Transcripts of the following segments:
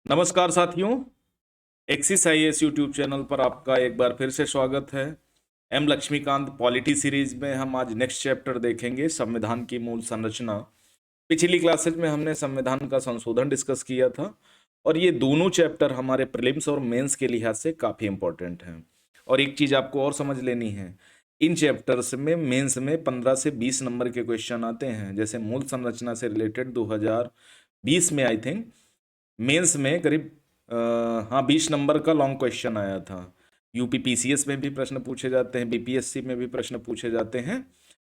नमस्कार साथियों। Axis IAS YouTube channel पर आपका एक बार फिर से स्वागत है। एम लक्ष्मीकांत पॉलिटी सीरीज में हम आज नेक्स्ट चैप्टर देखेंगे, संविधान की मूल संरचना। पिछली क्लासेज में हमने संविधान का संशोधन डिस्कस किया था और ये दोनों चैप्टर हमारे प्रीलिम्स और मेंस के लिहाज से काफ़ी इंपॉर्टेंट हैं। और एक चीज़ आपको और समझ लेनी है, इन चैप्टर्स में मेंस में 15 से 20 नंबर के क्वेश्चन आते हैं। जैसे मूल संरचना से रिलेटेड 2020 में आई थिंक मेंस में करीब हाँ 20 नंबर का लॉन्ग क्वेश्चन आया था। यूपी पीसीएस में भी प्रश्न पूछे जाते हैं, बीपीएससी में भी प्रश्न पूछे जाते हैं।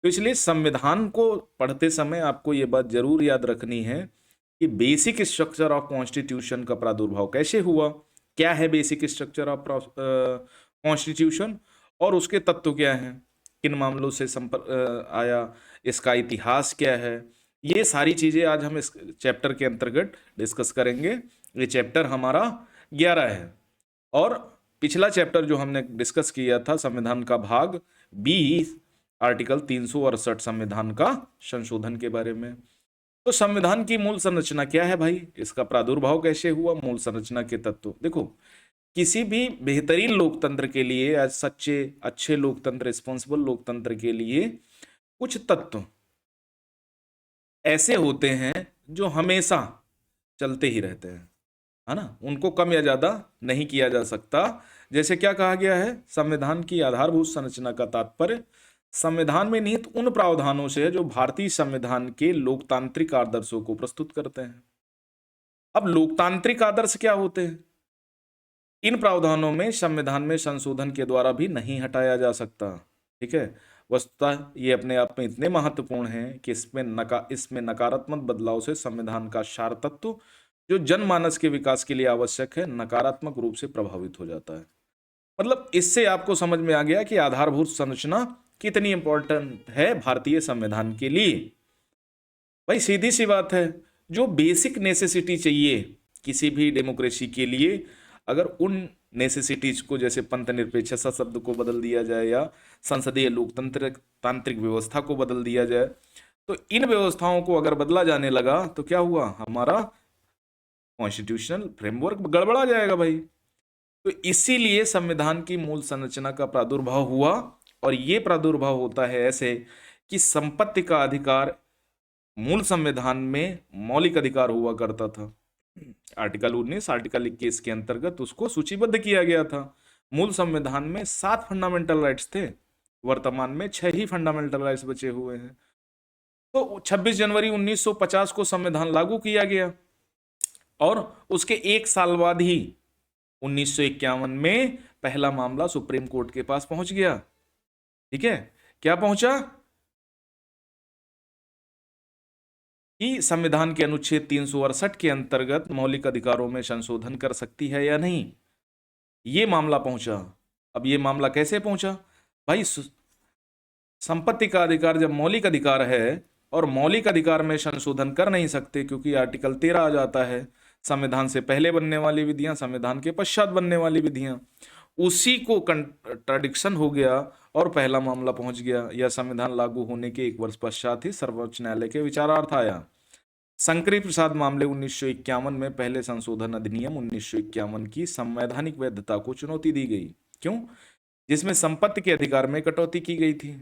तो इसलिए संविधान को पढ़ते समय आपको ये बात जरूर याद रखनी है कि बेसिक स्ट्रक्चर ऑफ कॉन्स्टिट्यूशन का प्रादुर्भाव कैसे हुआ, क्या है बेसिक स्ट्रक्चर ऑफ कॉन्स्टिट्यूशन और उसके तत्व क्या हैं, किन मामलों से संपर्क आया, इसका इतिहास क्या है। ये सारी चीजें आज हम इस चैप्टर के अंतर्गत डिस्कस करेंगे। ये चैप्टर हमारा 11 है और पिछला चैप्टर जो हमने डिस्कस किया था संविधान का भाग 20 आर्टिकल 368 संविधान का संशोधन के बारे में। तो संविधान की मूल संरचना क्या है भाई, इसका प्रादुर्भाव कैसे हुआ, मूल संरचना के तत्व देखो। किसी भी बेहतरीन लोकतंत्र के लिए, आज सच्चे अच्छे लोकतंत्र, रिस्पॉन्सिबल लोकतंत्र के लिए कुछ तत्व ऐसे होते हैं जो हमेशा चलते ही रहते हैं, है ना, उनको कम या ज्यादा नहीं किया जा सकता। जैसे क्या कहा गया है, संविधान की आधारभूत संरचना का तात्पर्य संविधान में निहित उन प्रावधानों से है जो भारतीय संविधान के लोकतांत्रिक आदर्शों को प्रस्तुत करते हैं। अब लोकतांत्रिक आदर्श क्या होते हैं? इन प्रावधानों में संविधान में संशोधन के द्वारा भी नहीं हटाया जा सकता। ठीक है, वस्तुतः ये अपने आप में इतने महत्वपूर्ण हैं कि इसमें नकारात्मक बदलाव से संविधान का सार तत्व जो जनमानस के विकास के लिए आवश्यक है नकारात्मक रूप से प्रभावित हो जाता है। मतलब इससे आपको समझ में आ गया कि आधारभूत संरचना कितनी इंपॉर्टेंट है भारतीय संविधान के लिए। भाई सीधी सी बात है, जो बेसिक नेसेसिटी चाहिए किसी भी डेमोक्रेसी के लिए, अगर उन नेसेसिटीज को जैसे पंथ निरपेक्षता शब्द को बदल दिया जाए या संसदीय लोकतंत्र तांत्रिक व्यवस्था को बदल दिया जाए, तो इन व्यवस्थाओं को अगर बदला जाने लगा तो क्या हुआ, हमारा कॉन्स्टिट्यूशनल फ्रेमवर्क गड़बड़ा जाएगा भाई। तो इसीलिए संविधान की मूल संरचना का प्रादुर्भाव हुआ और ये प्रादुर्भाव होता है ऐसे कि संपत्ति का अधिकार मूल संविधान में मौलिक अधिकार हुआ करता था। आर्टिकल 19 आर्टिकल 21 के अंतर्गत उसको सूचीबद्ध किया गया था। मूल संविधान में 7 फंडामेंटल राइट्स थे, वर्तमान में 6 ही फंडामेंटल राइट्स बचे हुए हैं। तो 26 जनवरी 1950 को संविधान लागू किया गया और उसके एक साल बाद ही 1951 में पहला मामला सुप्रीम कोर्ट के पास पहुंच गया। ठीक है, क्या पहुंचा कि संविधान के अनुच्छेद 368 के अंतर्गत मौलिक अधिकारों में संशोधन कर सकती है या नहीं, ये मामला पहुंचा। अब ये मामला कैसे पहुंचा भाई, संपत्ति का अधिकार जब मौलिक अधिकार है और मौलिक अधिकार में संशोधन कर नहीं सकते क्योंकि आर्टिकल 13 आ जाता है, संविधान से पहले बनने वाली विधियां, संविधान के पश्चात बनने वाली विधियां, उसी को कंट्राडिक्शन हो गया और पहला मामला पहुंच गया। यह संविधान लागू होने के 1 वर्ष पश्चात ही सर्वोच्च न्यायालय के विचारार्थ आया। शंकरी प्रसाद मामले 1951 में पहले संशोधन अधिनियम 1951 की संवैधानिक वैधता को चुनौती दी गई। क्यों? जिसमें संपत्ति के अधिकार में कटौती की गई थी।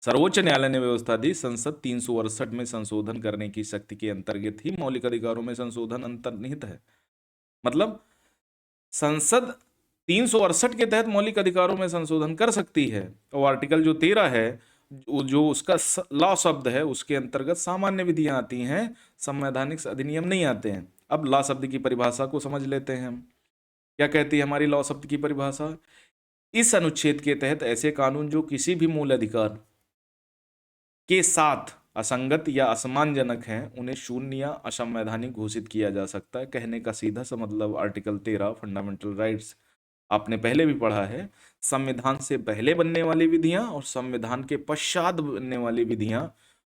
सर्वोच्च न्यायालय ने व्यवस्था दी, संसद 368 में संशोधन करने की शक्ति के अंतर्गत ही मौलिक अधिकारों में संशोधन अंतर्निहित है। मतलब संसद 368 के तहत मौलिक अधिकारों में संशोधन कर सकती है और आर्टिकल जो 13 है, जो उसका लॉ शब्द है, उसके अंतर्गत सामान्य विधियां आती हैं, संवैधानिक अधिनियम नहीं आते हैं। अब लॉ शब्द की परिभाषा को समझ लेते हैं हम। क्या कहती है हमारी लॉ शब्द की परिभाषा? इस अनुच्छेद के तहत ऐसे कानून जो किसी भी मूल अधिकार के साथ असंगत या असमानजनक हैं, उन्हें शून्य या असंवैधानिक घोषित किया जा सकता है। कहने का सीधा सा मतलब आर्टिकल 13 फंडामेंटल राइट्स आपने पहले भी पढ़ा है, संविधान से पहले बनने वाली विधियां और संविधान के पश्चात बनने वाली विधियां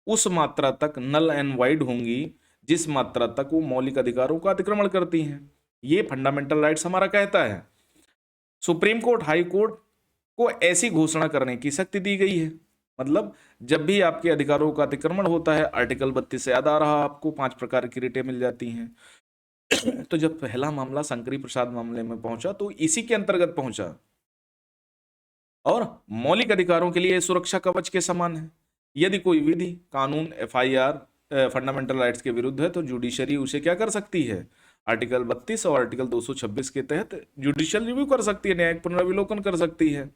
उस मात्रा तक नल एंड वाइड होंगी जिस मात्रा तक वो मौलिक अधिकारों का अतिक्रमण करती हैं। ये फंडामेंटल राइट्स हमारा कहता है। सुप्रीम कोर्ट, हाई कोर्ट को ऐसी घोषणा करने की शक्ति दी गई है। मतलब जब भी आपके अधिकारों का अतिक्रमण होता है, आर्टिकल 32 से याद आ रहा, आपको 5 प्रकार की रिटें मिल जाती हैं, तो जब पहला मामला शंकरी प्रसाद मामले में पहुंचा तो इसी के अंतर्गत पहुंचा, और मौलिक अधिकारों के लिए सुरक्षा कवच के समान है। यदि कोई विधि, कानून, एफआईआर फंडामेंटल राइट्स के विरुद्ध है तो जुडिशरी उसे क्या कर सकती है, आर्टिकल 32 और आर्टिकल 226 के तहत जुडिशियल रिव्यू कर सकती है, न्यायिक पुनर्विलोकन कर सकती है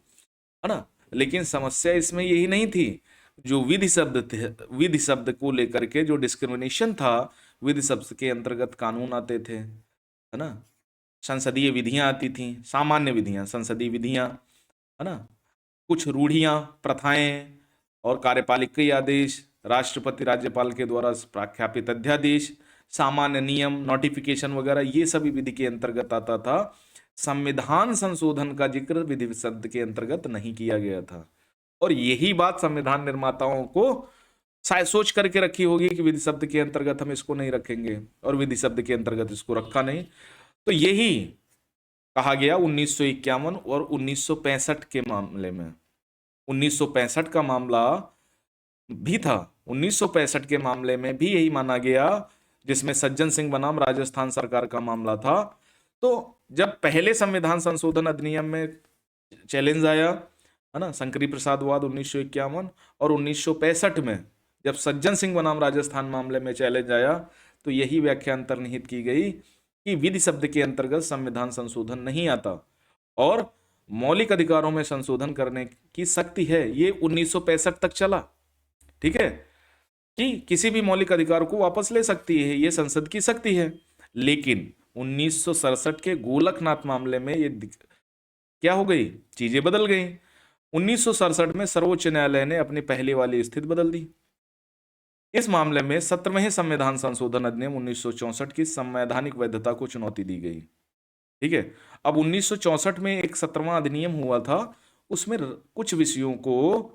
ना। लेकिन समस्या इसमें यही नहीं थी। जो विधि शब्द थे, विधि शब्द को लेकर के जो डिस्क्रिमिनेशन था, विधि शब्द के अंतर्गत कानून आते थे, है ना, संसदीय विधियां आती थी, सामान्य विधियां, संसदीय विधियां, है ना, कुछ रूढ़ियां, प्रथाएं और कार्यपालिकीय आदेश, राष्ट्रपति राज्यपाल के द्वारा प्रख्यापित अध्यादेश, सामान्य नियम, नोटिफिकेशन वगैरह, ये सभी विधि के अंतर्गत आता था। संविधान संशोधन का जिक्र विधि शब्द के अंतर्गत नहीं किया गया था, और यही बात संविधान निर्माताओं को शायद सोच करके रखी होगी कि विधि शब्द के अंतर्गत हम इसको नहीं रखेंगे, और विधि शब्द के अंतर्गत इसको रखा नहीं। तो यही कहा गया 1951 और 1965 के मामले में। 1965 का मामला भी था, 1965 के मामले में भी यही माना गया, जिसमें सज्जन सिंह बनाम राजस्थान सरकार का मामला था। तो जब पहले संविधान संशोधन अधिनियम में चैलेंज आया, है ना, शंकरी प्रसाद वाद 1951, और 1965 में जब सज्जन सिंह बनाम राजस्थान मामले में चैलेंज आया, तो यही व्याख्या अंतर्निहित की गई कि विधि शब्द के अंतर्गत संविधान संशोधन नहीं आता, और मौलिक अधिकारों में संशोधन करने की शक्ति है। ये 1965 तक चला, ठीक है, कि किसी भी मौलिक अधिकार को वापस ले सकती है, ये संसद की शक्ति है। लेकिन 1967 के गोलकनाथ मामले में ये क्या हो गई, चीजें बदल गई। 1967 में सर्वोच्च न्यायालय ने अपनी पहले वाली स्थिति बदल दी। इस मामले में 17वें संविधान संशोधन अधिनियम 1964 की संवैधानिक वैधता को चुनौती दी गई, ठीक है। अब 1964 में एक 17वां अधिनियम हुआ था, उसमें कुछ विषयों को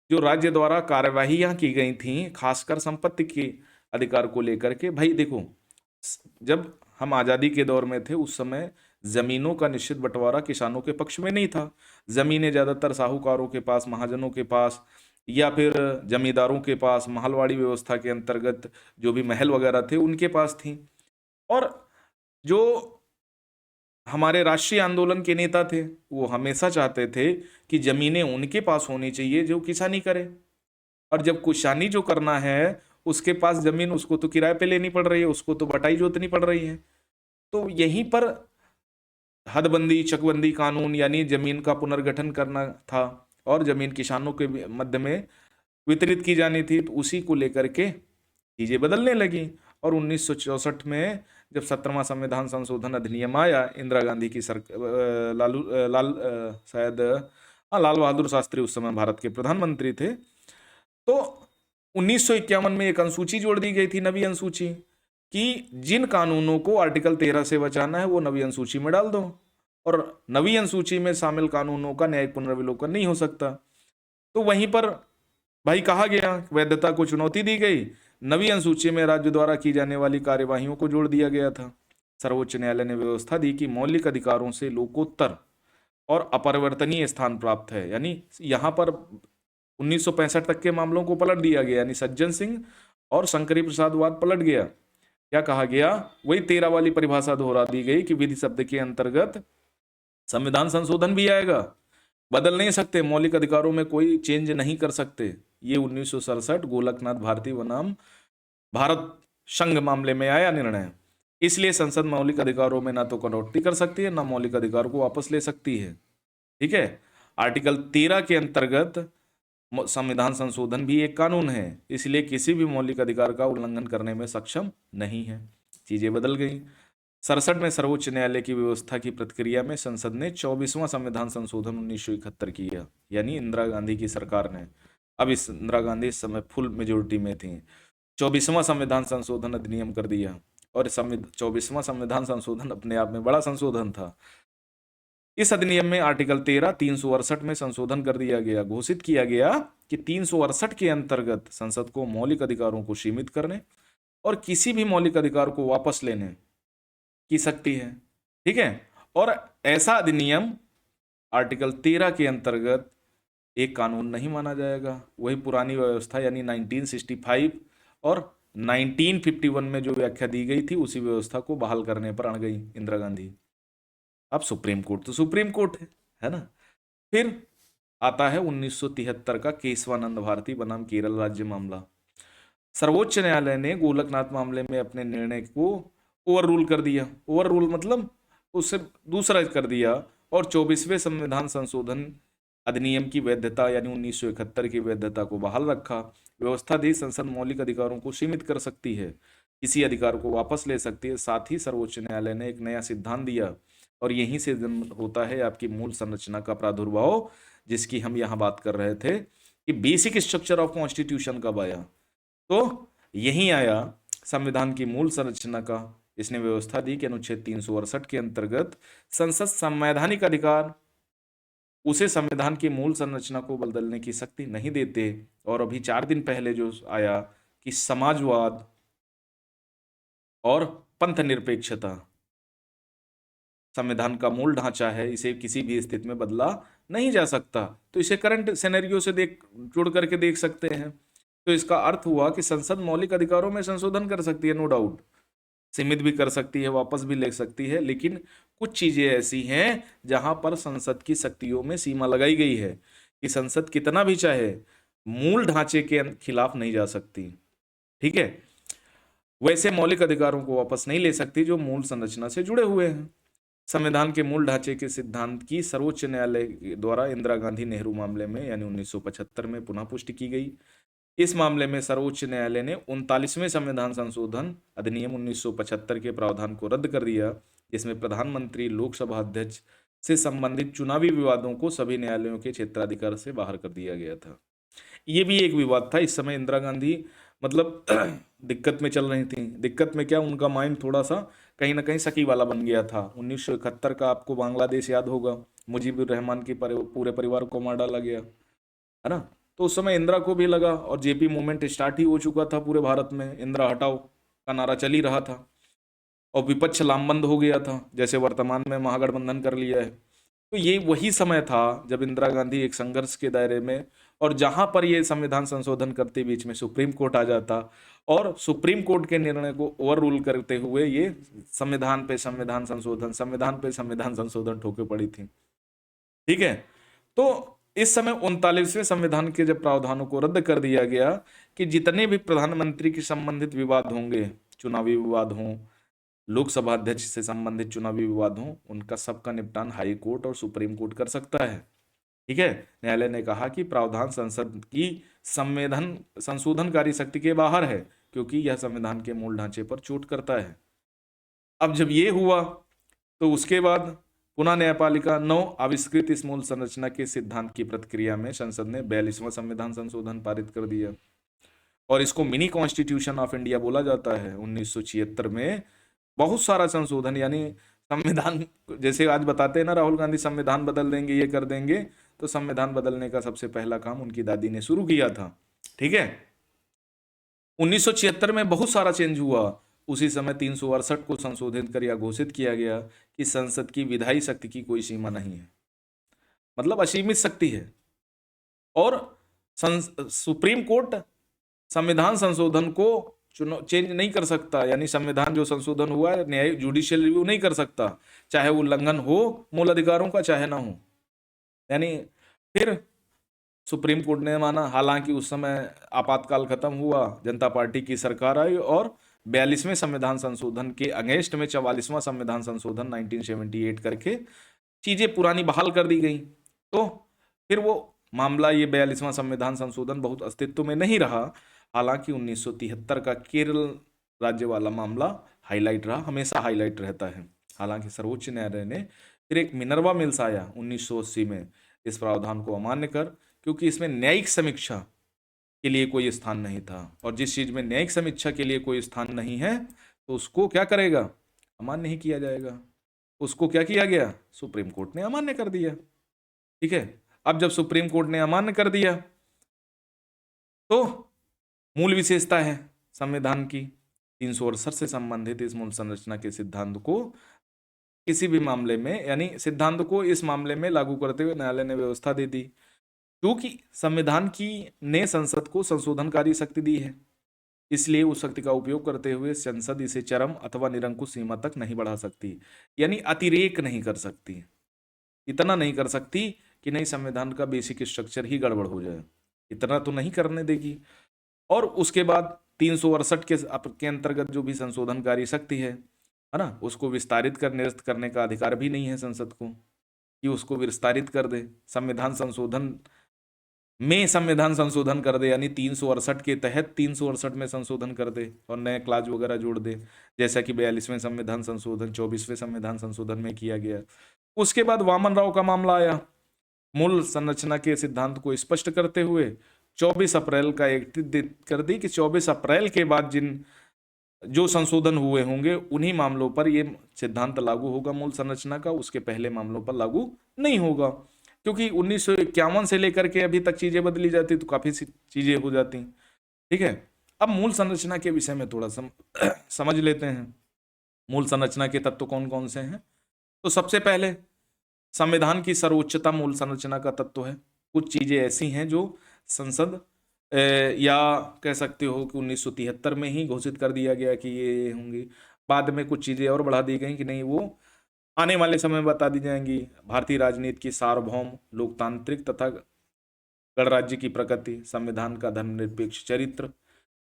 जो राज्य द्वारा कार्यवाहियां की गई थी, खासकर संपत्ति के अधिकार को लेकर के। भाई देखो, जब हम आजादी के दौर में थे उस समय जमीनों का निश्चित बंटवारा किसानों के पक्ष में नहीं था। जमीनें ज्यादातर साहूकारों के पास, महाजनों के पास, या फिर जमींदारों के पास, महलवाड़ी व्यवस्था के अंतर्गत जो भी महल वगैरह थे उनके पास थी। और जो हमारे राष्ट्रीय आंदोलन के नेता थे वो हमेशा चाहते थे कि जमीनें उनके पास होनी चाहिए जो किसानी करे, और जब किसानी जो करना है उसके पास जमीन, उसको तो किराए पे लेनी पड़ रही है, उसको तो बटाई जोतनी पड़ रही है। तो यहीं पर हदबंदी, चकबंदी कानून, यानी जमीन का पुनर्गठन करना था, और जमीन किसानों के मध्य में वितरित की जानी थी। तो उसी को लेकर के चीजें बदलने लगी, और 1964 में जब 17वां संविधान संशोधन अधिनियम आया, इंदिरा गांधी की लाल बहादुर शास्त्री उस समय भारत के प्रधानमंत्री थे। तो 1951 में एक अनुसूची जोड़ दी गई थी, नवी अनुसूची, कि जिन कानूनों को आर्टिकल 13 से बचाना है वो नवी अनुसूची में डाल दो, और नवी अनुसूची में शामिल कानूनों का न्यायिक पुनर्विलोकन नहीं हो सकता। तो वहीं पर भाई कहा गया, वैधता को चुनौती दी गई, नवी अनुसूची में राज्य द्वारा की जाने वाली कार्यवाहियों को जोड़ दिया गया था। सर्वोच्च न्यायालय ने व्यवस्था दी कि मौलिक अधिकारों से लोकोत्तर और अपरिवर्तनीय स्थान प्राप्त है, यानी यहां पर 1965 तक के मामलों को पलट दिया गया, यानी सज्जन सिंह और शंकरी प्रसाद वाद पलट गया। क्या कहा गया, वही 13 वाली परिभाषा दोहरा दी गई कि विधि शब्द के अंतर्गत संविधान संशोधन भी आएगा, बदल नहीं सकते, मौलिक अधिकारों में कोई चेंज नहीं कर सकते। ये 1967 गोलकनाथ भारती बनाम भारत संघ मामले में आया निर्णय। इसलिए संसद मौलिक अधिकारों में ना तो कटौती कर सकती है, ना मौलिक अधिकार को वापस ले सकती है, ठीक है। आर्टिकल 13 के अंतर्गत संविधान संशोधन भी एक कानून है, इसलिए किसी भी मौलिक अधिकार का उल्लंघन करने में सक्षम नहीं है। चीजें बदल गई। 67 में सर्वोच्च न्यायालय की व्यवस्था की प्रतिक्रिया में संसद ने 24वां संविधान संशोधन 1971 किया, यानी इंदिरा गांधी की सरकार ने। अब इस इंदिरा गांधी इस समय फुल मेजोरिटी में थी, 24वां संविधान संशोधन अधिनियम कर दिया, और 24वां संविधान संशोधन अपने आप में बड़ा संशोधन था। इस अधिनियम में आर्टिकल 13 368 में संशोधन कर दिया गया। घोषित किया गया कि 368 के अंतर्गत संसद को मौलिक अधिकारों को सीमित करने और किसी भी मौलिक अधिकार को वापस लेने की शक्ति है, ठीक है। और ऐसा अधिनियम आर्टिकल 13 के अंतर्गत एक कानून नहीं माना जाएगा। वही पुरानी व्यवस्था यानी 1965 और 1951 में जो व्याख्या दी गई थी उसी व्यवस्था को बहाल करने पर अड़ गई इंदिरा गांधी। अब सुप्रीम कोर्ट तो सुप्रीम कोर्ट है ना। फिर आता है 1973 का केशवानंद भारती बनाम केरल राज्य मामला। सर्वोच्च न्यायालय ने गोलकनाथ मामले में अपने निर्णय को ओवर रूल कर दिया। ओवर रूल मतलब उससे दूसरा कर दिया और 24वें संविधान संशोधन अधिनियम की वैधता यानी 1971 की वैधता को बहाल रखा। व्यवस्था दी संसद मौलिक अधिकारों को सीमित कर सकती है, किसी अधिकार को वापस ले सकती है। साथ ही सर्वोच्च न्यायालय ने एक नया सिद्धांत दिया और यहीं से जन्म होता है आपकी मूल संरचना का प्रादुर्भाव, जिसकी हम यहाँ बात कर रहे थे कि बेसिक स्ट्रक्चर ऑफ कॉन्स्टिट्यूशन कब आया। तो यही आया संविधान की मूल संरचना का। इसने व्यवस्था दी कि अनुच्छेद 368 के अंतर्गत संसद संवैधानिक अधिकार उसे संविधान की मूल संरचना को बदलने की शक्ति नहीं देते। और अभी 4 दिन पहले जो आया कि समाजवाद और पंथ निरपेक्षता संविधान का मूल ढांचा है, इसे किसी भी स्थिति में बदला नहीं जा सकता। तो इसे करंट सिनेरियो से जोड़ करके देख सकते हैं। तो इसका अर्थ हुआ कि संसद मौलिक अधिकारों में संशोधन कर सकती है, नो डाउट, सीमित भी कर सकती है, वापस भी ले सकती है, लेकिन कुछ चीजें ऐसी हैं जहां पर संसद की शक्तियों में सीमा लगाई गई है कि संसद कितना भी चाहे मूल ढांचे के खिलाफ नहीं जा सकती। ठीक है, वैसे मौलिक अधिकारों को वापस नहीं ले सकती जो मूल संरचना से जुड़े हुए हैं। संविधान के मूल ढांचे के सिद्धांत की सर्वोच्च न्यायालय द्वारा इंदिरा गांधी नेहरू मामले में यानी 1975 में पुनः पुष्टि की गई। इस मामले में सर्वोच्च न्यायालय ने 39वें संविधान संशोधन अधिनियम 1975 के प्रावधान को रद्द कर दिया, जिसमें प्रधानमंत्री लोकसभा अध्यक्ष से संबंधित चुनावी विवादों को सभी न्यायालयों के क्षेत्राधिकार से बाहर कर दिया गया था। ये भी एक विवाद था। इस समय इंदिरा गांधी मतलब दिक्कत में चल रही थी। दिक्कत में क्या, उनका माइंड थोड़ा सा कहीं ना कहीं सकी वाला बन गया था। 1971 का आपको बांग्लादेश याद होगा, मुजीबुर रहमान के पूरे परिवार को मार डाला गया, है ना। तो उस समय इंदिरा को भी लगा और जेपी मूवमेंट स्टार्ट ही हो चुका था पूरे भारत में, इंदिरा हटाओ का नारा चल ही रहा था और विपक्ष लामबंद हो गया था, जैसे वर्तमान में महागठबंधन कर लिया है। तो ये वही समय था जब इंदिरा गांधी एक संघर्ष के दायरे में, और जहां पर ये संविधान संशोधन करते बीच में सुप्रीम कोर्ट आ जाता और सुप्रीम कोर्ट के निर्णय को ओवर रूल करते हुए ये संविधान पे संविधान संशोधन ठोके पड़ी थी। ठीक है, तो इस समय 39वें संविधान के जब प्रावधानों को रद्द कर दिया गया कि जितने भी प्रधानमंत्री के संबंधित विवाद होंगे, चुनावी विवाद हों, लोकसभा अध्यक्ष से संबंधित चुनावी विवाद हों, उनका सबका निपटान हाई कोर्ट और सुप्रीम कोर्ट कर सकता है। ठीक है, न्यायालय ने कहा कि प्रावधान संसद की संविधान संशोधनकारी शक्ति के बाहर है क्योंकि यह संविधान के मूल ढांचे पर चोट करता है। अब जब ये हुआ तो उसके बाद पुनः न्यायपालिका 9 आविष्कृत इस मूल संरचना के सिद्धांत की प्रतिक्रिया में संसद ने 42वां संविधान संशोधन पारित कर दिया और इसको मिनी कॉन्स्टिट्यूशन ऑफ इंडिया बोला जाता है। 1976 में बहुत सारा संशोधन, यानी संविधान जैसे आज बताते हैं ना राहुल गांधी संविधान बदल देंगे, ये कर देंगे, तो संविधान बदलने का सबसे पहला काम उनकी दादी ने शुरू किया था। ठीक है, 1976 में बहुत सारा चेंज हुआ। उसी समय 368 को संशोधित कर यह घोषित किया गया कि संसद की विधायी शक्ति की कोई सीमा नहीं है, मतलब असीमित शक्ति है। और सुप्रीम कोर्ट संविधान संशोधन को चेंज नहीं कर सकता, यानी संविधान जो संशोधन हुआ है न्यायिक जुडिशियल रिव्यू नहीं कर सकता, चाहे उल्लंघन हो मूल अधिकारों का चाहे ना हो। यानी फिर सुप्रीम कोर्ट ने माना, हालांकि उस समय आपातकाल खत्म हुआ, जनता पार्टी की सरकार आई और 42वें संविधान संशोधन के अगेंस्ट में 44वां संविधान संशोधन 1978 करके चीजें पुरानी बहाल कर दी गई। तो फिर वो मामला, ये 42वां संविधान संशोधन बहुत अस्तित्व में नहीं रहा। हालांकि 1973 का केरल राज्य वाला मामला हाईलाइट रहा, हमेशा हाईलाइट रहता है। हालांकि सर्वोच्च न्यायालय ने फिर एक मिनर्वा मिल्स आया 1980 में इस प्रावधान को अमान्य कर, क्योंकि इसमें न्यायिक समीक्षा के लिए कोई स्थान नहीं था, और जिस चीज में न्यायिक समीक्षा के लिए कोई स्थान नहीं है तो उसको क्या करेगा, अमान्य ही किया जाएगा। उसको क्या किया गया, सुप्रीम कोर्ट ने अमान्य कर दिया। ठीक है, अब जब सुप्रीम कोर्ट ने अमान्य कर दिया तो मूल विशेषता है संविधान की 368 से संबंधित इस मूल संरचना के सिद्धांत को किसी भी मामले में, यानी सिद्धांत को इस मामले में लागू करते हुए न्यायालय ने व्यवस्था दे दी, क्योंकि संविधान की ने संसद को संशोधनकारी शक्ति दी है। इसलिए उस शक्ति का उपयोग करते हुए संसद इसे चरम अथवा निरंकुश सीमा तक नहीं बढ़ा सकती, यानी अतिरेक नहीं कर सकती, इतना नहीं कर सकती कि नहीं संविधान का बेसिक स्ट्रक्चर ही गड़बड़ हो जाए, इतना तो नहीं करने देगी। और उसके बाद 368 के अंतर्गत जो भी संशोधनकारी शक्ति है ना, उसको विस्तारित कर निरस्त करने का अधिकार भी नहीं है संसद को कि उसको विस्तारित कर दे, संविधान संशोधन कर दे, यानी 368 के तहत 368 में संशोधन कर दे और नए क्लाज वगैरह जोड़ दे, जैसा कि 42वें संविधान संशोधन 24वें संविधान संशोधन में किया गया। उसके बाद वामन राव का मामला आया, मूल संरचना के सिद्धांत को स्पष्ट करते हुए 24 अप्रैल का एक कर दी कि 24 अप्रैल के बाद जो संशोधन हुए होंगे उन्हीं मामलों पर ये सिद्धांत लागू होगा मूल संरचना का, उसके पहले मामलों पर लागू नहीं होगा, क्योंकि 1951 से लेकर के अभी तक चीजें बदली जाती तो काफी चीजें हो जाती। ठीक है, अब मूल संरचना के विषय में थोड़ा समझ लेते हैं। मूल संरचना के तत्व कौन कौन से हैं? तो सबसे पहले संविधान की सर्वोच्चता मूल संरचना का तत्व है। कुछ चीजें ऐसी हैं जो संसद या कह सकते हो कि 1973 में ही घोषित कर दिया गया कि ये होंगी, बाद में कुछ चीजें और बढ़ा दी गई कि नहीं वो आने वाले समय में बता दी जाएंगी। भारतीय राजनीति की सार्वभौम लोकतांत्रिक तथा गणराज्य की प्रकृति, संविधान का धर्मनिरपेक्ष चरित्र,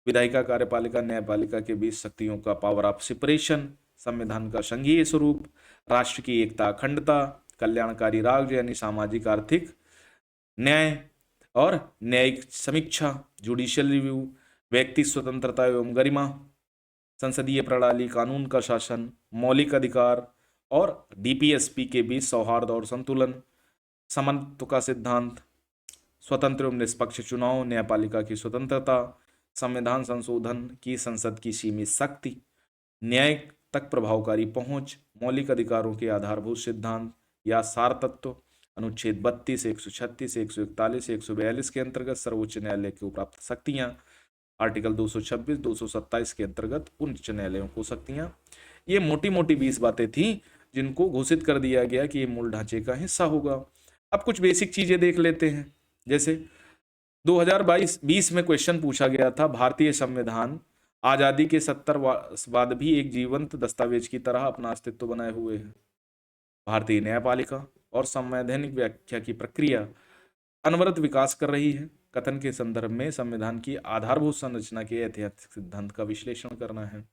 विधायिका कार्यपालिका न्यायपालिका के बीच शक्तियों का पावर ऑफ सेपरेशन, संविधान का संघीय स्वरूप, राष्ट्र की एकता अखंडता, कल्याणकारी राज्य यानी सामाजिक आर्थिक न्याय और न्यायिक समीक्षा, जुडिशियल रिव्यू, व्यक्ति स्वतंत्रता एवं गरिमा, संसदीय प्रणाली, कानून का शासन, मौलिक अधिकार और डीपीएसपी के बीच सौहार्द और संतुलन, समत्व का सिद्धांत, स्वतंत्र एवं निष्पक्ष चुनाव, न्यायपालिका की स्वतंत्रता, संविधान संशोधन की संसद की सीमित शक्ति, न्याय तक प्रभावकारी पहुंच, मौलिक अधिकारों के आधारभूत सिद्धांत या सार तत्व, अनुच्छेद 32, 136, 141, 142 के अंतर्गत सर्वोच्च न्यायालय को प्राप्त शक्तियां, आर्टिकल 226, 227 के अंतर्गत उच्च न्यायालयों को शक्तियां। ये मोटी मोटी 20 बातें थी जिनको घोषित कर दिया गया कि ये मूल ढांचे का हिस्सा होगा। अब कुछ बेसिक चीजें देख लेते हैं, जैसे 2020 में क्वेश्चन पूछा गया था, भारतीय संविधान आजादी के 70 वर्ष बाद भी एक जीवंत दस्तावेज की तरह अपना अस्तित्व बनाए हुए है। भारतीय न्यायपालिका और संवैधानिक व्याख्या की प्रक्रिया अनवरत विकास कर रही है। कथन के संदर्भ में संविधान की आधारभूत संरचना के ऐतिहासिक सिद्धांत का विश्लेषण करना है।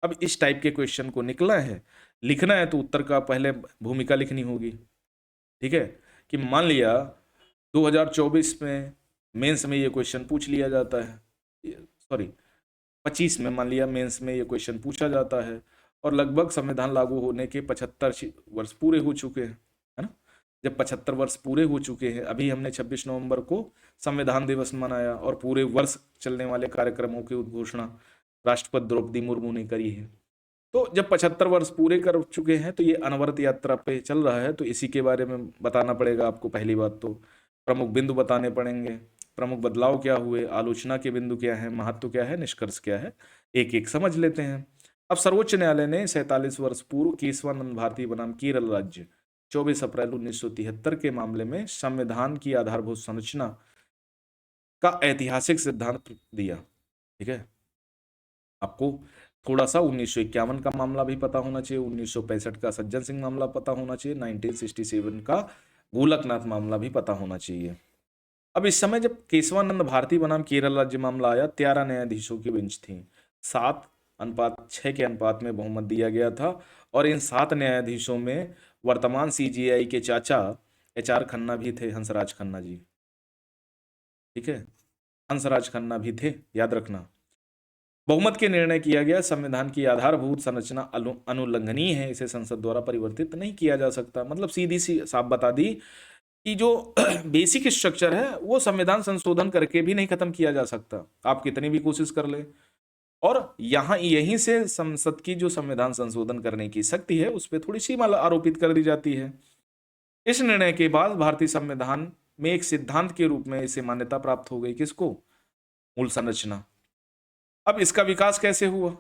अब इस टाइप के क्वेश्चन को लिखना है तो उत्तर का पहले भूमिका लिखनी होगी। ठीक है, कि मान लिया 2024 में मेंस में ये क्वेश्चन पूछ लिया जाता है, सॉरी 25 में मान लिया मेंस में ये क्वेश्चन पूछा जाता है और लगभग संविधान लागू होने के 75 वर्ष पूरे हो चुके हैं, है ना। जब 75 वर्ष पूरे हो चुके हैं, अभी हमने 26 नवंबर को संविधान दिवस मनाया और पूरे वर्ष चलने वाले कार्यक्रमों की उद्घोषणा राष्ट्रपति द्रौपदी मुर्मू ने करी है। तो जब 75 वर्ष पूरे कर चुके हैं तो ये अनवरत यात्रा पे चल रहा है, तो इसी के बारे में बताना पड़ेगा आपको। पहली बात तो प्रमुख बिंदु बताने पड़ेंगे, प्रमुख बदलाव क्या हुए, आलोचना के बिंदु क्या है, महत्व क्या है, निष्कर्ष क्या है, एक एक समझ लेते हैं। अब सर्वोच्च न्यायालय ने 47 वर्ष पूर्व केशवानंद भारती बनाम केरल राज्य 24 अप्रैल 1973 के मामले में संविधान की आधारभूत संरचना का ऐतिहासिक सिद्धांत दिया। ठीक है, आपको थोड़ा सा 1951 का मामला भी पता होना चाहिए, 1965 का सज्जन सिंह मामला पता होना चाहिए, 1967 का गोलकनाथ मामला भी पता होना चाहिए। अब इस समय जब केशवानंद भारती बनाम केरल राज्य मामला आया, 13 न्यायाधीशों की बेंच थी, 7:6 के अनुपात में बहुमत दिया गया था और इन 7 न्यायाधीशों में वर्तमान सीजेआई के चाचा HR खन्ना भी थे, हंसराज खन्ना जी। ठीक है, हंसराज खन्ना भी थे, याद रखना। बहुमत के निर्णय किया गया संविधान की आधारभूत संरचना अनुल्लंघनीय है, इसे संसद द्वारा परिवर्तित नहीं किया जा सकता। मतलब सीधी सी साफ बता दी कि जो बेसिक स्ट्रक्चर है वो संविधान संशोधन करके भी नहीं खत्म किया जा सकता, आप कितनी भी कोशिश कर ले। और यहाँ यहीं से संसद की जो संविधान संशोधन करने की शक्ति है उस पर थोड़ी सीमा आरोपित कर दी जाती है। इस निर्णय के बाद भारतीय संविधान में एक सिद्धांत के रूप में इसे मान्यता प्राप्त हो गई, किसको? मूल संरचना। अब इसका विकास कैसे हुआ?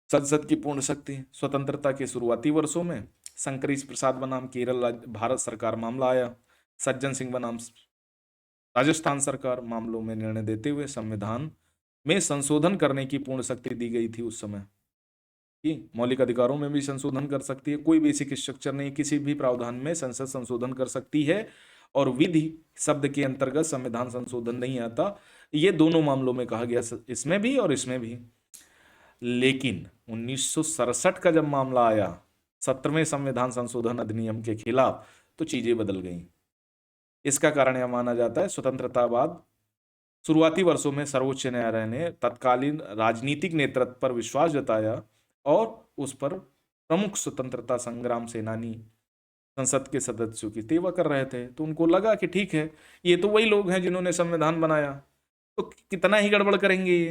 संसद की पूर्ण शक्ति, स्वतंत्रता के शुरुआती वर्षों में शंकरी प्रसाद बनाम केरल भारत सरकार मामला आया, सज्जन सिंह बनाम राजस्थान सरकार मामलों में निर्णय देते हुए संविधान में संशोधन करने की पूर्ण शक्ति दी गई थी उस समय, कि मौलिक अधिकारों में भी संशोधन कर सकती है। कोई बेसिक स्ट्रक्चर नहीं, किसी भी प्रावधान में संसद संशोधन कर सकती है, और विधि शब्द के अंतर्गत संविधान संशोधन नहीं आता। ये दोनों मामलों में कहा गया, इसमें भी और इसमें भी। लेकिन 1967 का जब मामला आया 17वें संविधान संशोधन अधिनियम के खिलाफ, तो चीजें बदल गईं। इसका कारण यह माना जाता है, स्वतंत्रता बाद शुरुआती वर्षों में सर्वोच्च न्यायालय ने तत्कालीन राजनीतिक नेतृत्व पर विश्वास जताया और उस पर प्रमुख स्वतंत्रता संग्राम सेनानी संसद के सदस्यों की सेवा कर रहे थे। तो उनको लगा कि ठीक है, ये तो वही लोग हैं जिन्होंने संविधान बनाया, तो कितना ही गड़बड़ करेंगे ये,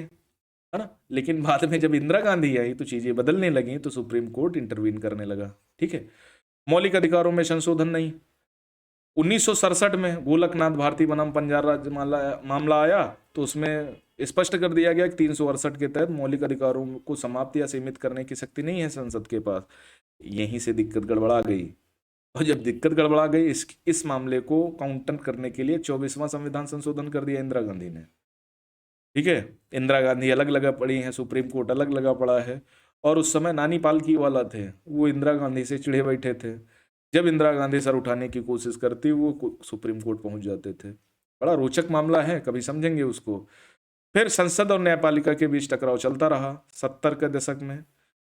है ना। लेकिन बाद में जब इंदिरा गांधी आई तो चीजें बदलने लगी, तो सुप्रीम कोर्ट इंटरवीन करने लगा। ठीक है, मौलिक अधिकारों में संशोधन नहीं। 1967 में गोलकनाथ भारती बनाम पंजाब राज्य मामला आया, तो उसमें स्पष्ट कर दिया गया कि 368 के तहत मौलिक अधिकारों को समाप्त या सीमित करने की शक्ति नहीं है संसद के पास। यहीं से दिक्कत गड़बड़ा गई, और जब दिक्कत गड़बड़ा गई, इस मामले को काउंटर करने के लिए 24वां संविधान संशोधन कर दिया इंदिरा गांधी ने। ठीक है, इंदिरा गांधी अलग लगा पड़ी हैं, सुप्रीम कोर्ट अलग लगा पड़ा है, और उस समय नानी पालकी वाला थे, वो इंदिरा गांधी से चिढ़े बैठे थे। जब इंदिरा गांधी सर उठाने की कोशिश करती, वो सुप्रीम कोर्ट पहुंच जाते थे। बड़ा रोचक मामला है, कभी समझेंगे उसको। फिर संसद और न्यायपालिका के बीच टकराव चलता रहा। 70 के दशक में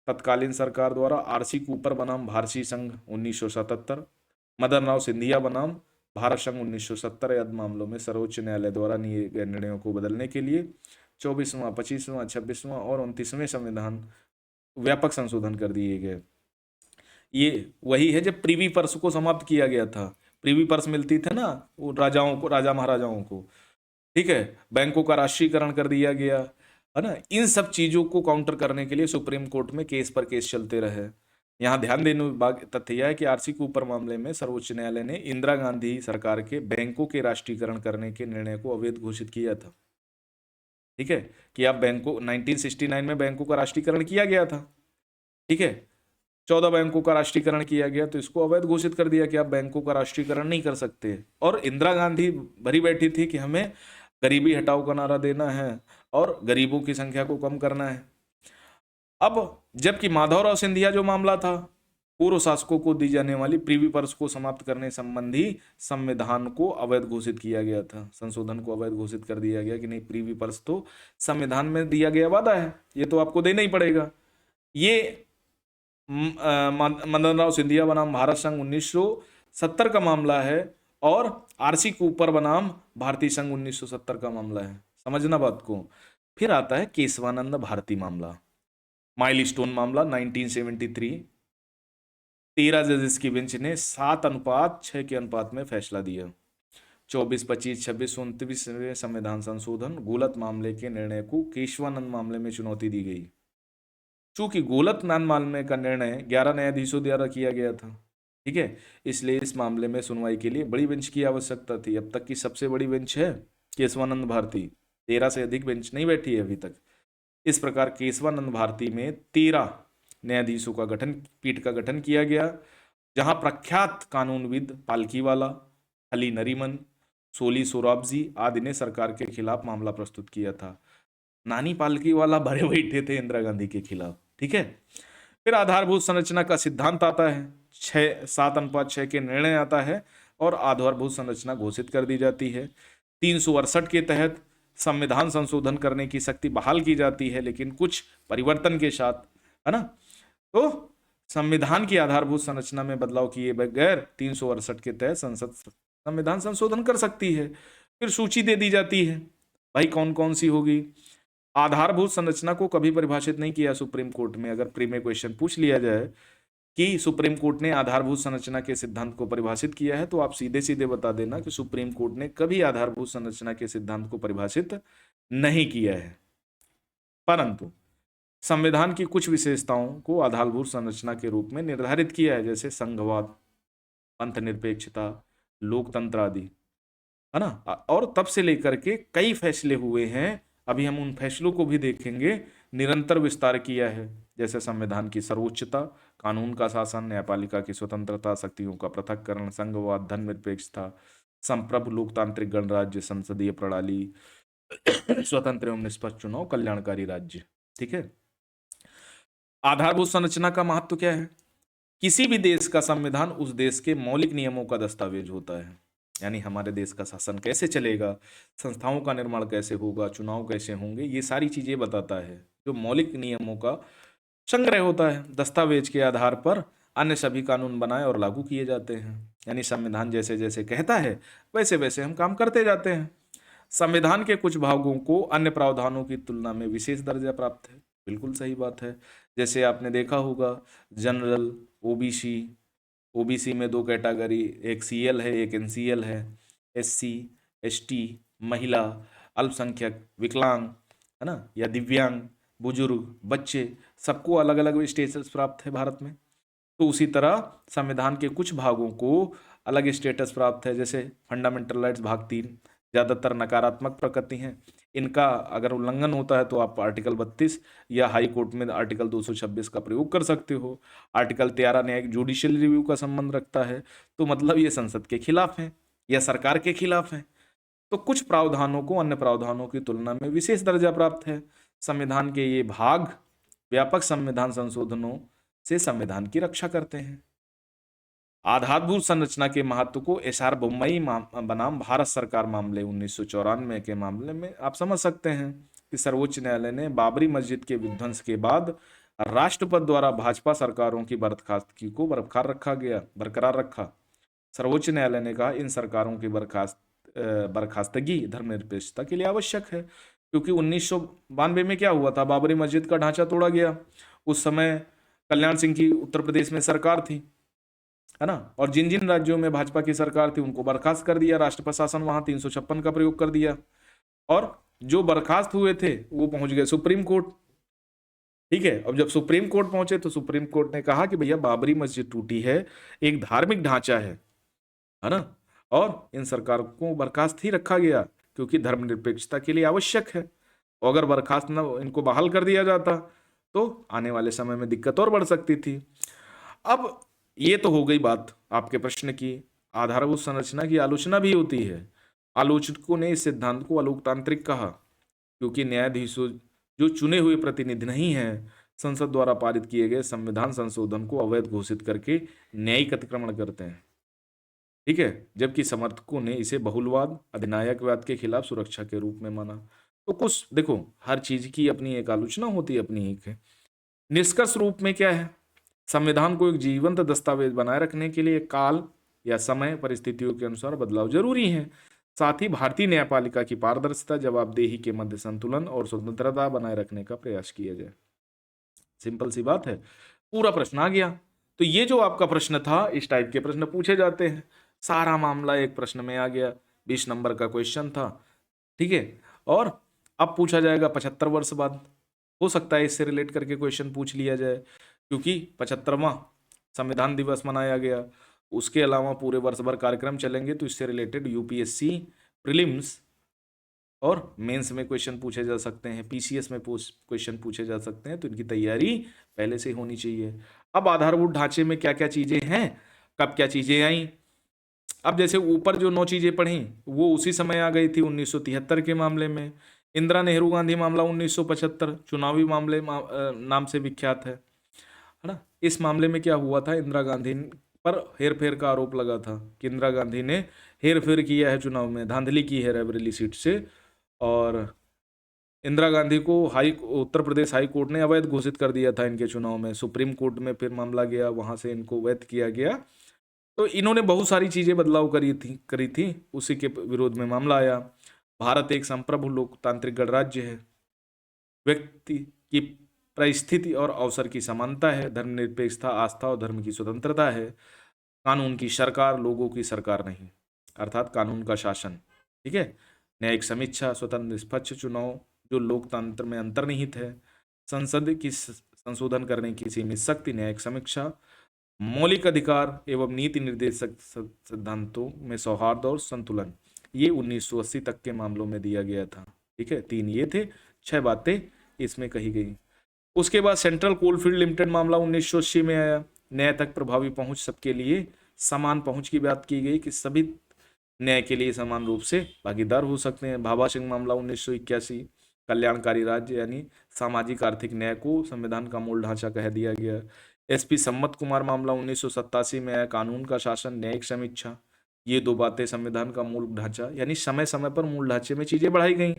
तत्कालीन सरकार द्वारा आरसी कूपर बनाम भारतीय संघ 1977, मदन राव सिंधिया बनाम भारत संघ 1970 आदि मामलों में सर्वोच्च न्यायालय द्वारा लिए गए निर्णयों को बदलने के लिए 24वां, 25वां, 26वां और 29वें संविधान व्यापक संशोधन कर दिए गए। ये वही है जब प्रीवी पर्स को समाप्त किया गया था। प्रीवी पर्स मिलती थे ना वो राजाओं को, राजा महाराजाओं को। ठीक है, बैंकों का राष्ट्रीयकरण कर दिया गया, है ना। इन सब चीजों को काउंटर करने के लिए सुप्रीम कोर्ट में केस पर केस चलते रहे। यहाँ ध्यान देने वाला तथ्य यह है कि आरसी कूपर मामले में सर्वोच्च न्यायालय ने इंदिरा गांधी सरकार के बैंकों के राष्ट्रीयकरण करने के निर्णय को अवैध घोषित किया था। ठीक है, कि आप बैंकों 1969 में बैंकों का राष्ट्रीयकरण किया गया था। ठीक है, 14 बैंकों का राष्ट्रीयकरण किया गया, तो इसको अवैध घोषित कर दिया कि आप बैंकों का राष्ट्रीयकरण नहीं कर सकते। और इंदिरा गांधी भरी बैठी थी कि हमें गरीबी हटाओ का नारा देना है और गरीबों की संख्या को कम करना है। अब जबकि माधवराव सिंधिया जो मामला था, पूर्व शासकों को दी जाने वाली प्रीवी पर्स को समाप्त करने संबंधी संविधान को अवैध घोषित किया गया था। संशोधन को अवैध घोषित कर दिया गया कि नहीं, प्रीवी पर्स तो संविधान में दिया गया वादा है, ये तो आपको देना ही पड़ेगा। ये मदन राव सिंधिया बनाम भारत संघ 1970 का मामला है, और आरसी कूपर बनाम भारतीय संघ 1970 का मामला है। समझना बात को। फिर आता है केशवानंद भारती मामला, माइलस्टोन मामला 1973। 13 जजेस की बेंच ने 7:6 के अनुपात में फैसला दिया। 24, 25, 26, 29वें संविधान संशोधन गोलत मामले के निर्णय को केशवानंद मामले में चुनौती दी गई। चूंकि गोलकनाथ मामले का निर्णय 11 न्यायाधीशों द्वारा किया गया था, ठीक है, इसलिए इस मामले में सुनवाई के लिए बड़ी बेंच की आवश्यकता थी। अब तक की सबसे बड़ी बेंच है केशवानंद भारती, 13 से अधिक बेंच नहीं बैठी है अभी तक। इस प्रकार केशवानंद भारती में 13 न्यायाधीशों का पीठ का गठन किया गया, जहां प्रख्यात कानूनविद पालकीवाला, अली नरीमन, सोली सोराबजी आदि ने सरकार के खिलाफ मामला प्रस्तुत किया था। नानी पालकीवाला भरे बैठे थे इंदिरा गांधी के खिलाफ। ठीक है, फिर आधारभूत संरचना का सिद्धांत आता है, 7:6 के निर्णय आता है और आधारभूत संरचना घोषित कर दी जाती है। 368 के तहत संविधान संशोधन करने की शक्ति बहाल की जाती है, लेकिन कुछ परिवर्तन के साथ, है ना। तो संविधान की आधारभूत संरचना में बदलाव किए बगैर 368 के तहत संसद संविधान संशोधन कर सकती है। फिर सूची दे दी जाती है, भाई कौन कौन सी होगी। आधारभूत संरचना को कभी परिभाषित नहीं किया सुप्रीम कोर्ट में। अगर प्री में क्वेश्चन पूछ लिया जाए कि सुप्रीम कोर्ट ने आधारभूत संरचना के सिद्धांत को परिभाषित किया है, तो आप सीधे सीधे बता देना कि सुप्रीम कोर्ट ने कभी आधारभूत संरचना के सिद्धांत को परिभाषित नहीं किया है। परंतु संविधान की कुछ विशेषताओं को आधारभूत संरचना के रूप में निर्धारित किया है, जैसे संघवाद, पंथ निरपेक्षता, लोकतंत्र आदि, है ना। और तब से लेकर के कई फैसले हुए हैं, अभी हम उन फैसलों को भी देखेंगे। निरंतर विस्तार किया है, जैसे संविधान की सर्वोच्चता, कानून का शासन, न्यायपालिका की स्वतंत्रता, शक्तियों का पृथक्करण, संघवाद, धर्मनिरपेक्षता, संप्रभु लोकतांत्रिक गणराज्य, संसदीय प्रणाली, स्वतंत्र एवं निष्पक्ष चुनाव, कल्याणकारी राज्य। ठीक है। आधारभूत संरचना का महत्व क्या है? किसी भी देश का संविधान उस देश के मौलिक नियमों का दस्तावेज होता है। यानी हमारे देश का शासन कैसे चलेगा, संस्थाओं का निर्माण कैसे होगा, चुनाव कैसे होंगे, ये सारी चीजें बताता है। जो मौलिक नियमों का संग्रह होता है, दस्तावेज के आधार पर अन्य सभी कानून बनाए और लागू किए जाते हैं। यानी संविधान जैसे जैसे कहता है वैसे वैसे हम काम करते जाते हैं। संविधान के कुछ भागों को अन्य प्रावधानों की तुलना में विशेष दर्जा प्राप्त है। बिल्कुल सही बात है। जैसे आपने देखा होगा जनरल, ओबीसी, ओबीसी में दो कैटेगरी, एक सीएल है एक एनसीएल है, एससी, एसटी, महिला, अल्पसंख्यक, विकलांग, है ना, या दिव्यांग, बुजुर्ग, बच्चे, सबको अलग अलग स्टेटस प्राप्त है भारत में। तो उसी तरह संविधान के कुछ भागों को अलग स्टेटस प्राप्त है। जैसे फंडामेंटल राइट्स भाग 3 ज्यादातर नकारात्मक प्रकृति हैं। इनका अगर उल्लंघन होता है तो आप आर्टिकल 32 या हाई कोर्ट में आर्टिकल 226 का प्रयोग कर सकते हो। आर्टिकल 13 न्यायिक जुडिशियल रिव्यू का संबंध रखता है, तो मतलब ये संसद के खिलाफ है या सरकार के खिलाफ है। तो कुछ प्रावधानों को अन्य प्रावधानों की तुलना में विशेष दर्जा प्राप्त है। संविधान के ये भाग व्यापक संविधान संशोधनों से संविधान की रक्षा करते हैं। आधारभूत संरचना के महत्व को एस.आर. बोम्मई बनाम भारत सरकार मामले 1994 के मामले में आप समझ सकते हैं कि सर्वोच्च न्यायालय ने बाबरी मस्जिद के विध्वंस के बाद राष्ट्रपति द्वारा भाजपा सरकारों की बर्खास्तगी को बरकरार रखा। सर्वोच्च न्यायालय ने कहा इन सरकारों की बर्खास्तगी धर्मनिरपेक्षता के लिए आवश्यक है, क्योंकि 1992 में क्या हुआ था, बाबरी मस्जिद का ढांचा तोड़ा गया। उस समय कल्याण सिंह की उत्तर प्रदेश में सरकार थी, है ना, और जिन जिन राज्यों में भाजपा की सरकार थी उनको बर्खास्त कर दिया। राष्ट्रपति शासन वहां 356 का प्रयोग कर दिया, और जो बर्खास्त हुए थे वो पहुंच गए सुप्रीम कोर्ट। ठीक है। अब जब सुप्रीम कोर्ट पहुंचे तो सुप्रीम कोर्ट ने कहा कि भैया बाबरी मस्जिद टूटी है, एक धार्मिक ढांचा है ना, और इन सरकार को बर्खास्त ही रखा गया क्योंकि धर्मनिरपेक्षता के लिए आवश्यक है। और अगर बर्खास्त न इनको बहाल कर दिया जाता तो आने वाले समय में दिक्कत और बढ़ सकती थी। अब ये तो हो गई बात आपके प्रश्न की। आधारभूत संरचना की आलोचना भी होती है। आलोचकों ने इस सिद्धांत को अलोकतांत्रिक कहा, क्योंकि न्यायाधीशों जो चुने हुए प्रतिनिधि नहीं हैं, संसद द्वारा पारित किए गए संविधान संशोधन को अवैध घोषित करके न्यायिक अतिक्रमण करते हैं। ठीक है। जबकि समर्थकों ने इसे बहुलवाद, अधिनायकवाद के खिलाफ सुरक्षा के रूप में माना। तो कुछ देखो, हर चीज की अपनी एक आलोचना होती है, अपनी एक है। निष्कर्ष रूप में क्या है, संविधान को एक जीवंत दस्तावेज बनाए रखने के लिए काल या समय परिस्थितियों के अनुसार बदलाव जरूरी है। साथ ही भारतीय न्यायपालिका की पारदर्शिता, जवाबदेही के मध्य संतुलन और स्वतंत्रता बनाए रखने का प्रयास किया जाए। सिंपल सी बात है। पूरा प्रश्न आ गया। तो ये जो आपका प्रश्न था, इस टाइप के प्रश्न पूछे जाते हैं। सारा मामला एक प्रश्न में आ गया। 20 नंबर का क्वेश्चन था। ठीक है। और अब पूछा जाएगा 75 वर्ष बाद। हो सकता है इससे रिलेट करके क्वेश्चन पूछ लिया जाए, क्योंकि 75वां संविधान दिवस मनाया गया। उसके अलावा पूरे वर्ष भर कार्यक्रम चलेंगे, तो इससे रिलेटेड यूपीएससी प्रीलिम्स और मेंस में क्वेश्चन पूछे जा सकते हैं, पीसीएस में क्वेश्चन पूछे जा सकते हैं। तो इनकी तैयारी पहले से होनी चाहिए। अब आधारभूत ढांचे में क्या क्या चीजें हैं, कब क्या चीजें आई। अब जैसे ऊपर जो 9 चीजें पढ़ी वो उसी समय आ गई थी 1973 के मामले में। इंदिरा नेहरू गांधी मामला 1975 चुनावी मामले नाम से विख्यात है ना। इस मामले में क्या हुआ था, इंदिरा गांधी पर हेरफेर का आरोप लगा था कि इंदिरा गांधी ने हेरफेर किया है चुनाव में, धांधली की है रायबरेली सीट से। और इंदिरा गांधी को उत्तर प्रदेश हाई कोर्ट ने अवैध घोषित कर दिया था इनके चुनाव में। सुप्रीम कोर्ट में फिर मामला गया, वहां से इनको वैध किया गया। तो इन्होंने बहुत सारी चीजें बदलाव करी थी, उसी के विरोध में मामला आया। भारत एक संप्रभु लोकतांत्रिक गणराज्य है, व्यक्ति की परिस्थिति और अवसर की समानता है, धर्मनिरपेक्षता, आस्था और धर्म की स्वतंत्रता है, कानून की सरकार, लोगों की सरकार नहीं, अर्थात कानून का शासन। ठीक है। न्यायिक समीक्षा, स्वतंत्र निष्पक्ष चुनाव जो लोकतंत्र में अंतर्निहित है, संसद की संशोधन करने की सीमित शक्ति, न्यायिक समीक्षा, मौलिक अधिकार एवं नीति निर्देशक सिद्धांतों में सौहार्द और संतुलन, ये 1980 तक के मामलों में दिया गया था। ठीक है। 3 ये थे, 6 बातें इसमें कही गई। उसके बाद सेंट्रल कोलफील्ड लिमिटेड मामला 1980 में आया। न्याय तक प्रभावी पहुंच, सबके लिए समान पहुंच की बात की गई कि सभी न्याय के लिए समान रूप से भागीदार हो सकते हैं। भाभा सिंह मामला 1981, कल्याणकारी राज्य यानी सामाजिक आर्थिक न्याय को संविधान का मूल ढांचा कह दिया गया। एसपी सम्मत कुमार मामला 1987 में आया, कानून का शासन, न्यायिक समीक्षा। ये दो बातें संविधान का मूल ढांचा यानी समय समय पर मूल ढांचे में चीजें बढ़ाई गई।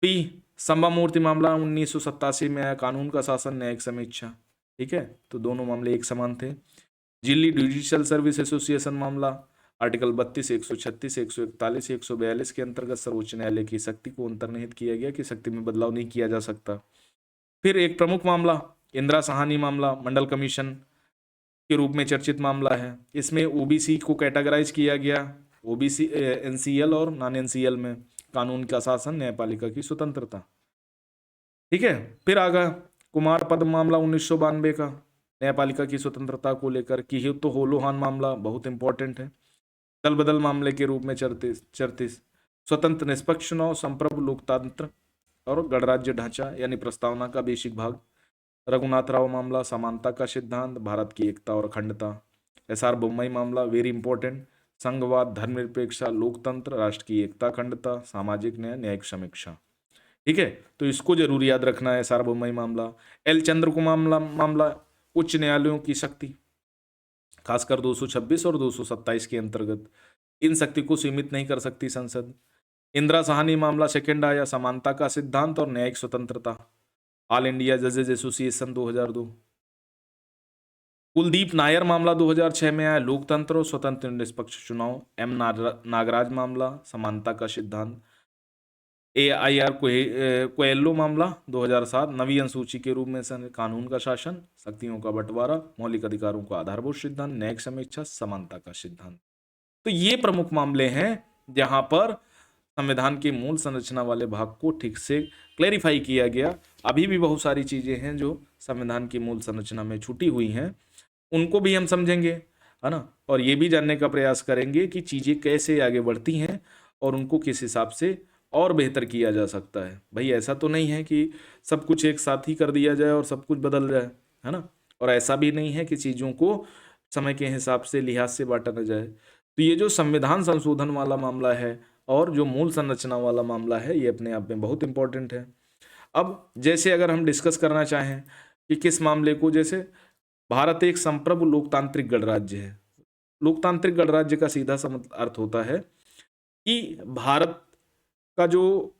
पी संभामूर्ति मामला 1987 में आया, कानून का शासन, न्यायिक समीक्षा। ठीक है, तो दोनों मामले एक समान थे। दिल्ली जुडिशियल सर्विस एसोसिएशन मामला आर्टिकल 32, 136, 141, 142 के अंतर्गत सर्वोच्च न्यायालय की शक्ति को अंतर्निहित किया गया कि शक्ति में बदलाव नहीं किया जा सकता। फिर एक प्रमुख मामला इंदिरा साहनी मामला, मंडल कमीशन के रूप में चर्चित मामला है। इसमें ओबीसी को कैटेगराइज किया गया, ओबीसी एनसीएल और नॉन एनसीएल में, कानून का शासन, न्यायपालिका की स्वतंत्रता। ठीक है, फिर आगा कुमार पद मामला 1992 का, न्यायपालिका की स्वतंत्रता को लेकर की। तो होलोहान मामला बहुत इंपॉर्टेंट है, दल बदल मामले के रूप में 34 स्वतंत्र निष्पक्ष चुनाव, संप्रभु लोकतंत्र और गणराज्य ढांचा यानी प्रस्तावना का बेसिक भाग। रघुनाथ राव मामला, समानता का सिद्धांत, भारत की एकता और अखंडता। एसआर बोम्मई मामला वेरी इंपॉर्टेंट, संघवाद, धर्मनिरपेक्षता, लोकतंत्र, राष्ट्र की एकता, अखंडता, सामाजिक न्याय, न्यायिक समीक्षा। ठीक है, तो इसको जरूर याद रखना है, एसआर बोम्मई मामला। एल चंद्र को मामला उच्च न्यायालयों की शक्ति, खासकर 226 और 227 के अंतर्गत, इन शक्ति को सीमित नहीं कर सकती संसद। इंदिरा साहनी मामला सेकंड आया, समानता का सिद्धांत और न्यायिक स्वतंत्रता, ऑल इंडिया जजेज एसोसिएशन 2002। कुलदीप नायर मामला 2006 में आया, लोकतंत्र और स्वतंत्र निष्पक्ष चुनाव। एम नागराज मामला, समानता का सिद्धांत। AIR कोएल्लो मामला 2007, नवी अनुसूची के रूप में कानून का शासन, शक्तियों का बंटवारा, मौलिक अधिकारों का आधारभूत सिद्धांत, न्यायिक समीक्षा, समानता का सिद्धांत। तो ये प्रमुख मामले हैं जहां पर संविधान के मूल संरचना वाले भाग को ठीक से क्लैरिफाई किया गया। अभी भी बहुत सारी चीजें हैं जो संविधान की मूल संरचना में छूटी हुई हैं, उनको भी हम समझेंगे, है ना, और ये भी जानने का प्रयास करेंगे कि चीजें कैसे आगे बढ़ती हैं और उनको किस हिसाब से और बेहतर किया जा सकता है। भाई ऐसा तो नहीं है कि सब कुछ एक साथ ही कर दिया जाए और सब कुछ बदल जाए, है ना, और ऐसा भी नहीं है कि चीजों को समय के हिसाब से लिहाज से बांटा न जाए। तो ये जो संविधान संशोधन वाला मामला है और जो मूल संरचना वाला मामला है, ये अपने आप में बहुत इंपॉर्टेंट है। अब जैसे अगर हम डिस्कस करना चाहें कि किस मामले को, जैसे भारत एक संप्रभु लोकतांत्रिक गणराज्य है। लोकतांत्रिक गणराज्य का सीधा सा अर्थ होता है कि भारत का जो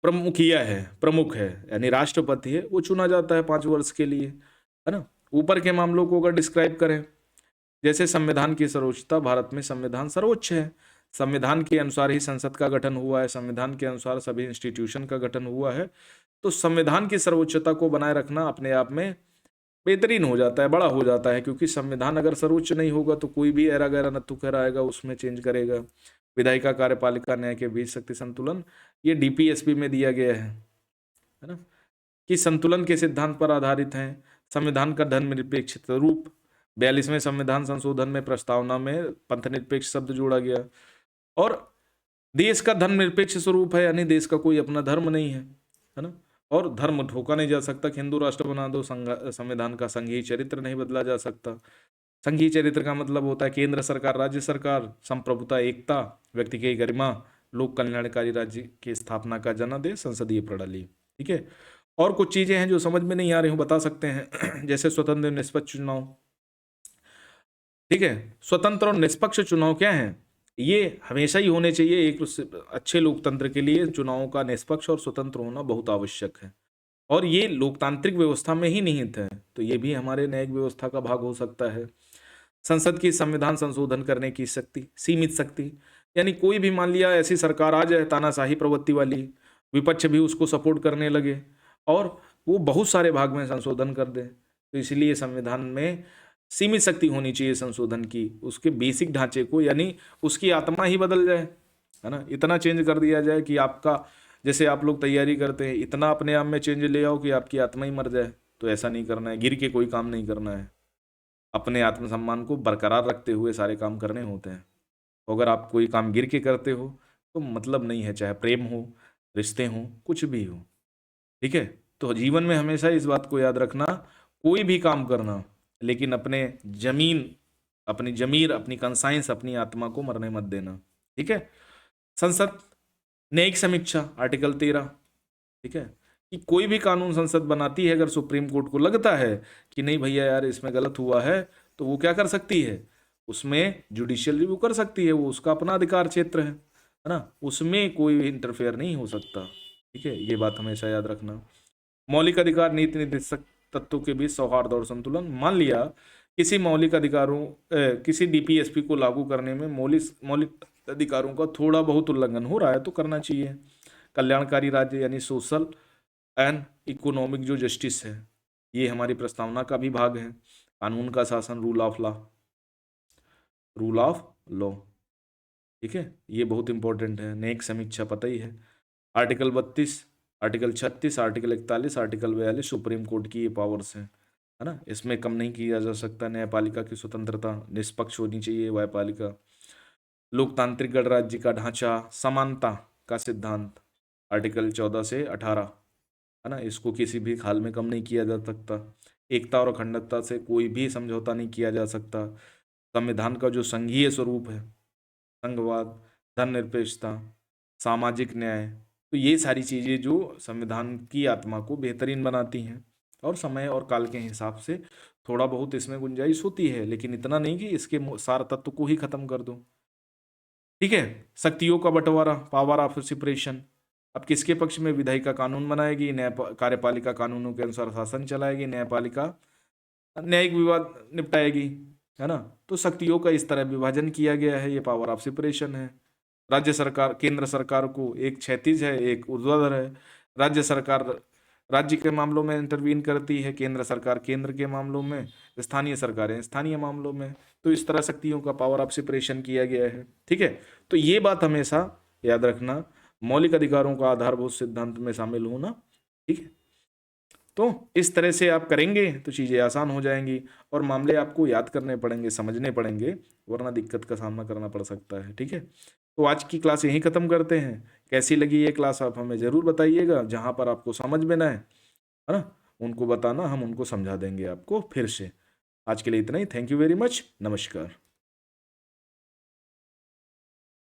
प्रमुख है यानी राष्ट्रपति है, वो चुना जाता है 5 वर्ष के लिए, है ना। ऊपर के मामलों को अगर डिस्क्राइब करें, जैसे संविधान की सर्वोच्चता, भारत में संविधान सर्वोच्च है, संविधान के अनुसार ही संसद का गठन हुआ है, संविधान के अनुसार सभी इंस्टीट्यूशन का गठन हुआ है। तो संविधान की सर्वोच्चता को बनाए रखना अपने आप में बेहतरीन हो जाता है, बड़ा हो जाता है, क्योंकि संविधान अगर सर्वोच्च नहीं होगा तो कोई भी ऐरा गैरा नत्थु खैरा आएगा उसमें चेंज करेगा। विधायिका, कार्यपालिका, न्याय के बीच शक्ति संतुलन, ये डीपीएसपी में दिया गया है ना, कि संतुलन के सिद्धांत पर आधारित है। संविधान का धर्मनिरपेक्ष रूप, 42वें संविधान संशोधन में प्रस्तावना में पंथनिरपेक्ष शब्द जोड़ा गया। और देश का धर्मनिरपेक्ष स्वरूप है, यानी देश का कोई अपना धर्म नहीं है ना, और धर्म ठोका नहीं जा सकता। हिंदू राष्ट्र बना दो, संविधान का संघीय चरित्र नहीं बदला जा सकता। संघीय चरित्र का मतलब होता है केंद्र सरकार, राज्य सरकार, संप्रभुता, एकता, व्यक्ति की गरिमा, लोक कल्याणकारी राज्य की स्थापना का जनादेश, संसदीय प्रणाली। ठीक है, और कुछ चीजें हैं जो समझ में नहीं आ रही हूँ, बता सकते हैं जैसे स्वतंत्र निष्पक्ष चुनाव। ठीक है, स्वतंत्र और निष्पक्ष चुनाव क्या है, ये हमेशा ही होने चाहिए। एक अच्छे लोकतंत्र के लिए चुनावों का निष्पक्ष और स्वतंत्र होना बहुत आवश्यक है, और ये लोकतांत्रिक व्यवस्था में ही निहित है। तो ये भी हमारे न्यायिक व्यवस्था का भाग हो सकता है। संसद की संविधान संशोधन करने की शक्ति, सीमित शक्ति, यानी कोई भी मान लिया ऐसी सरकार आ जाए तानाशाही प्रवृत्ति वाली, विपक्ष भी उसको सपोर्ट करने लगे और वो बहुत सारे भाग में संशोधन कर दे, तो इसलिए संविधान में सीमित शक्ति होनी चाहिए संशोधन की, उसके बेसिक ढांचे को, यानी उसकी आत्मा ही बदल जाए, है ना। इतना चेंज कर दिया जाए कि आपका, जैसे आप लोग तैयारी करते हैं, इतना अपने आप में चेंज ले आओ कि आपकी आत्मा ही मर जाए। तो ऐसा नहीं करना है, गिर के कोई काम नहीं करना है, अपने आत्मसम्मान को बरकरार रखते हुए सारे काम करने होते हैं। अगर आप कोई काम गिर के करते हो तो मतलब नहीं है, चाहे प्रेम हो, रिश्ते हो, कुछ भी हो। ठीक है, तो जीवन में हमेशा इस बात को याद रखना, कोई भी काम करना, लेकिन अपने जमीन अपनी जमीर, अपनी कंसाइंस, अपनी आत्मा को मरने मत देना। ठीक है। संसद न्यायिक समीक्षा, आर्टिकल 13। ठीक है, कि कोई भी कानून संसद बनाती है, अगर सुप्रीम कोर्ट को लगता है कि नहीं भैया यार इसमें गलत हुआ है, तो वो क्या कर सकती है, उसमें जुडिशियल रिव्यू कर सकती है, वो उसका अपना अधिकार क्षेत्र है ना, उसमें कोई इंटरफेयर नहीं हो सकता। ठीक है, ये बात हमेशा याद रखना। मौलिक अधिकार नीति निर्देशक तत्वों के बीच सौहार्द और संतुलन। मान लिया किसी मौलिक अधिकारों किसी डीपीएसपी को लागू करने में मौलिक मौलिक अधिकारों का थोड़ा बहुत उल्लंघन हो रहा है तो करना चाहिए। कल्याणकारी राज्य यानी सोशल एंड इकोनॉमिक जो जस्टिस है, ये हमारी प्रस्तावना का भी भाग है। कानून का शासन, rule of law, rule of law. ठीक है, ये बहुत इंपॉर्टेंट है। न्यायिक समीक्षा पता ही है। Article 32, article 36, article 41, article 42 supreme court की ये पावर्स हैं, है ना, इसमें कम नहीं किया जा सकता। न्यायपालिका की स्वतंत्रता, निष्पक्ष होनी चाहिए न्यायपालिका। लोकतांत्रिक गणराज्य का ढांचा, समानता का सिद्धांत, आर्टिकल 14 से 18, है ना, इसको किसी भी हाल में कम नहीं किया जा सकता। एकता और अखंडता से कोई भी समझौता नहीं किया जा सकता। संविधान का जो संघीय स्वरूप है, संघवाद, धर्मनिरपेक्षता, सामाजिक न्याय, तो ये सारी चीजें जो संविधान की आत्मा को बेहतरीन बनाती हैं। और समय और काल के हिसाब से थोड़ा बहुत इसमें गुंजाइश होती है, लेकिन इतना नहीं कि इसके सार तत्व को ही खत्म कर दो। ठीक है, शक्तियों का बंटवारा, पावर ऑफ सेपरेशन। अब किसके पक्ष में विधायिका कानून बनाएगी, न्याय कार्यपालिका कानूनों के अनुसार शासन चलाएगी, न्यायपालिका न्यायिक विवाद निपटाएगी, है ना। तो शक्तियों का इस तरह विभाजन किया गया है, ये पावर ऑफ सेपरेशन है। राज्य सरकार केंद्र सरकार को एक क्षैतिज है, एक ऊर्ध्वाधर है। राज्य सरकार राज्य के मामलों में इंटरवीन करती है, केंद्र सरकार केंद्र के मामलों में, स्थानीय सरकारें स्थानीय मामलों में। तो इस तरह शक्तियों का पावर ऑफ सेपरेशन किया गया है। ठीक है, तो ये बात हमेशा याद रखना, मौलिक अधिकारों का आधारभूत सिद्धांत में शामिल होना। ठीक है, तो इस तरह से आप करेंगे तो चीज़ें आसान हो जाएंगी, और मामले आपको याद करने पड़ेंगे, समझने पड़ेंगे, वरना दिक्कत का सामना करना पड़ सकता है। ठीक है, तो आज की क्लास यहीं ख़त्म करते हैं। कैसी लगी ये क्लास आप हमें ज़रूर बताइएगा। जहाँ पर आपको समझ में ना है ना, उनको बताना, हम उनको समझा देंगे आपको फिर से। आज के लिए इतना ही। Thank you very much. नमस्कार।